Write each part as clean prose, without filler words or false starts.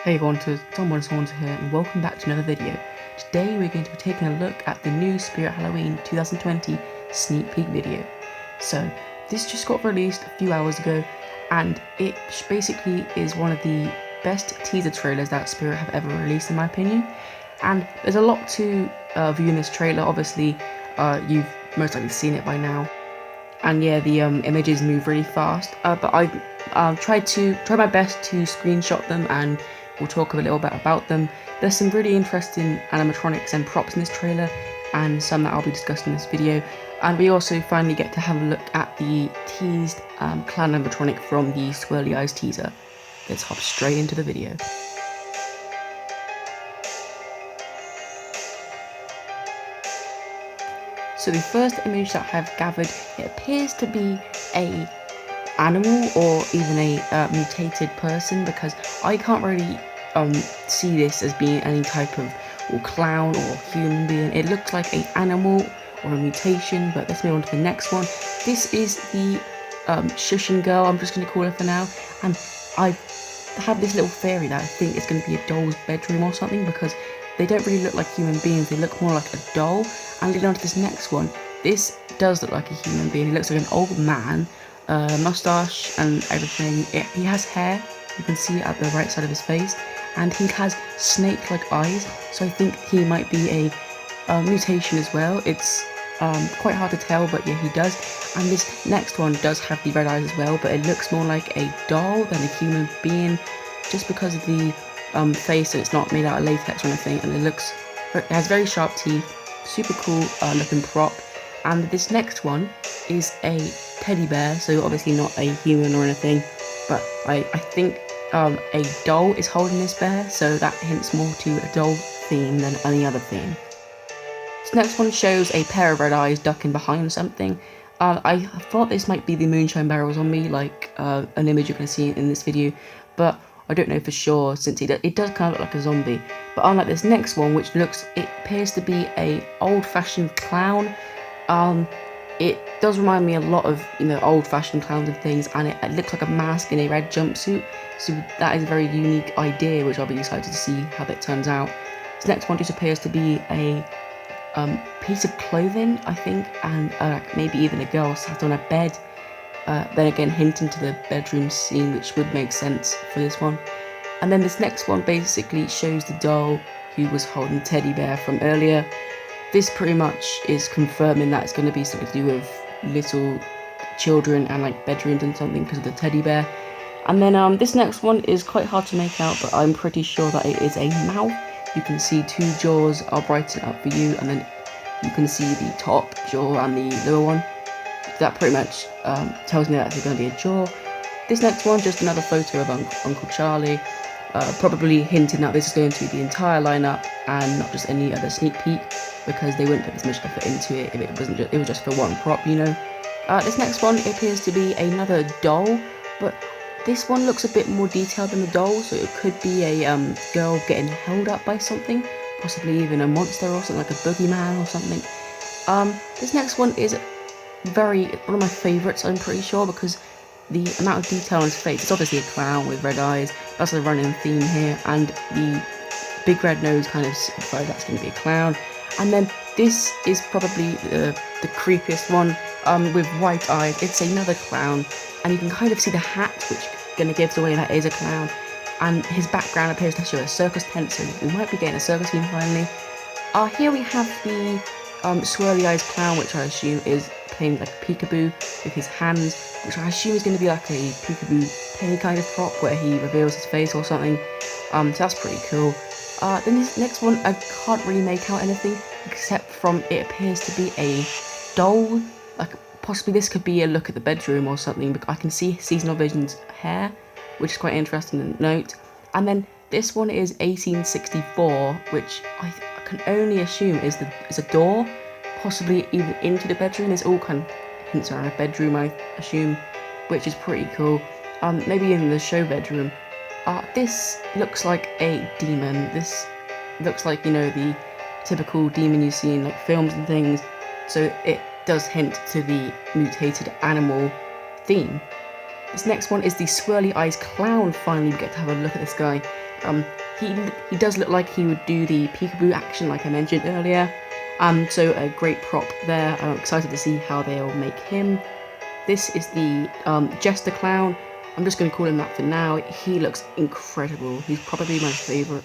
Hey everyone, someone here, and welcome back to another video. Today we're going to be taking a look at the new Spirit Halloween 2020 sneak peek video. So this just got released a few hours ago, and it basically is one of the best teaser trailers that Spirit have ever released in my opinion. And there's a lot to view in this trailer. Obviously you've most likely seen it by now. And yeah, the images move really fast, but I tried my best to screenshot them, and we'll talk a little bit about them. There's some really interesting animatronics and props in this trailer, and some that I'll be discussing in this video. And we also finally get to have a look at the teased clown animatronic from the Swirly Ice teaser. Let's hop straight into the video. So the first image that I have gathered, it appears to be a animal or even a mutated person, because I can't really see this as being any type of clown or human being. It looks like an animal or a mutation, but let's move on to the next one. This is the Shushan Girl, I'm just going to call her for now, and I have this little theory that I think it's going to be a doll's bedroom or something, because they don't really look like human beings, they look more like a doll. And leading on to this next one, this does look like a human being. He looks like an old man, mustache and everything. He has hair, you can see it at the right side of his face, and he has snake-like eyes, so I think he might be a mutation as well. It's quite hard to tell, but yeah, he does. And this next one does have the red eyes as well, but it looks more like a doll than a human being, just because of the face, and it's not made out of latex or anything, and it has very sharp teeth. Super cool looking prop. And this next one is a teddy bear, so obviously not a human or anything, but I think a doll is holding this bear, so that hints more to a doll theme than any other theme. This next one shows a pair of red eyes ducking behind something. I thought this might be the moonshine barrel zombie, like an image you're going to see in this video, but I don't know for sure, since it does kind of look like a zombie. But unlike this next one, which it appears to be a old-fashioned clown. It does remind me a lot of, old-fashioned clowns and things, and it looks like a mask in a red jumpsuit. So that is a very unique idea, which I'll be excited to see how that turns out. This next one just appears to be a piece of clothing, I think, and maybe even a girl sat on a bed. Then again, hinting to the bedroom scene, which would make sense for this one. And then this next one basically shows the doll who was holding the teddy bear from earlier. This pretty much is confirming that it's going to be something to do with little children and like bedrooms and something because of the teddy bear. And then this next one is quite hard to make out, but I'm pretty sure that it is a mouth. You can see two jaws. I'll brighten it up for you, and then you can see the top jaw and the lower one. That pretty much tells me that it's going to be a jaw. This next one, just another photo of Uncle Charlie, probably hinting that this is going to be the entire lineup and not just any other sneak peek, because they wouldn't put this much effort into it if it was just for one prop, This next one appears to be another doll, but this one looks a bit more detailed than the doll, so it could be a girl getting held up by something, possibly even a monster or something, like a boogeyman or something. This next one is one of my favourites, I'm pretty sure, because the amount of detail on his face. It's obviously a clown with red eyes, that's the running theme here, and the big red nose kind of signifies that's going to be a clown. And then this is probably the creepiest one, with white eyes. It's another clown, and you can kind of see the hat, which going to give away that is a clown, and his background appears to show a circus tent, so we might be getting a circus theme finally. Here we have the Swirly Ice Clown, which I assume is playing like a peekaboo with his hands, which I assume is going to be like a peekaboo penny kind of prop where he reveals his face or something. So that's pretty cool. Then this next one, I can't really make out anything except from it appears to be a doll. Like possibly this could be a look at the bedroom or something, but I can see Seasonal Vision's hair, which is quite interesting to note. And then this one is 1864, which I can only assume is a door, possibly even into the bedroom. There's all kind of hints around a bedroom, I assume, which is pretty cool. Maybe in the show bedroom. This looks like a demon. This looks like, the typical demon you see in like films and things. So it does hint to the mutated animal theme. This next one is the Swirly Ice Clown. Finally, we get to have a look at this guy. He does look like he would do the peekaboo action like I mentioned earlier. So a great prop there. I'm excited to see how they'll make him. This is the Jester Clown. I'm just going to call him that for now. He looks incredible. He's probably my favourite,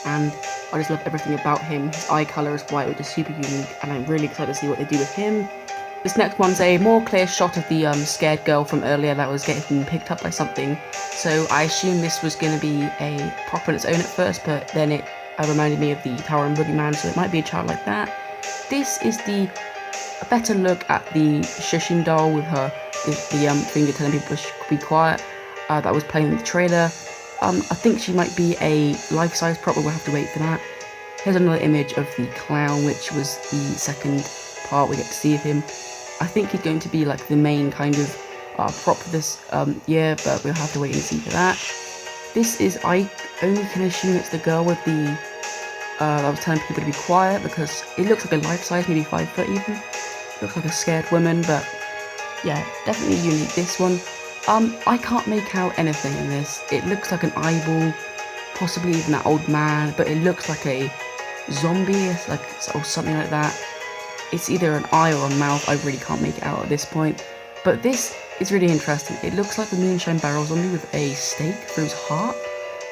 and I just love everything about him. His eye colour is white, which is super unique, and I'm really excited to see what they do with him. This next one's a more clear shot of the scared girl from earlier that was getting picked up by something. So I assumed this was going to be a prop on its own at first, but then it reminded me of the Tower and Boogeyman, so it might be a child like that. This is a better look at the Shushan doll with her finger telling people to be quiet. That was playing in the trailer. I think she might be a life-size prop, but we'll have to wait for that. Here's another image of the clown, which was the second part we get to see of him. I think he's going to be like the main kind of prop for this year, but we'll have to wait and see for that. This is, I only can assume it's the girl with the that was telling people to be quiet, because it looks like a life-size, maybe 5 foot even. Looks like a scared woman, but yeah, definitely unique, this one. I can't make out anything in this. It looks like an eyeball, possibly even that old man, but it looks like a zombie, or something like that. It's either an eye or a mouth. I really can't make it out at this point. But this is really interesting. It looks like a moonshine barrel zombie with a stake through his heart.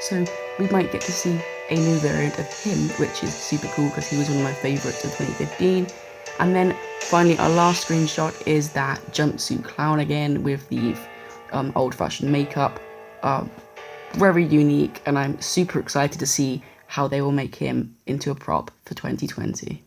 So we might get to see a new variant of him, which is super cool because he was one of my favourites of 2015. And then finally, our last screenshot is that jumpsuit clown again with the old-fashioned makeup. Very unique, and I'm super excited to see how they will make him into a prop for 2020.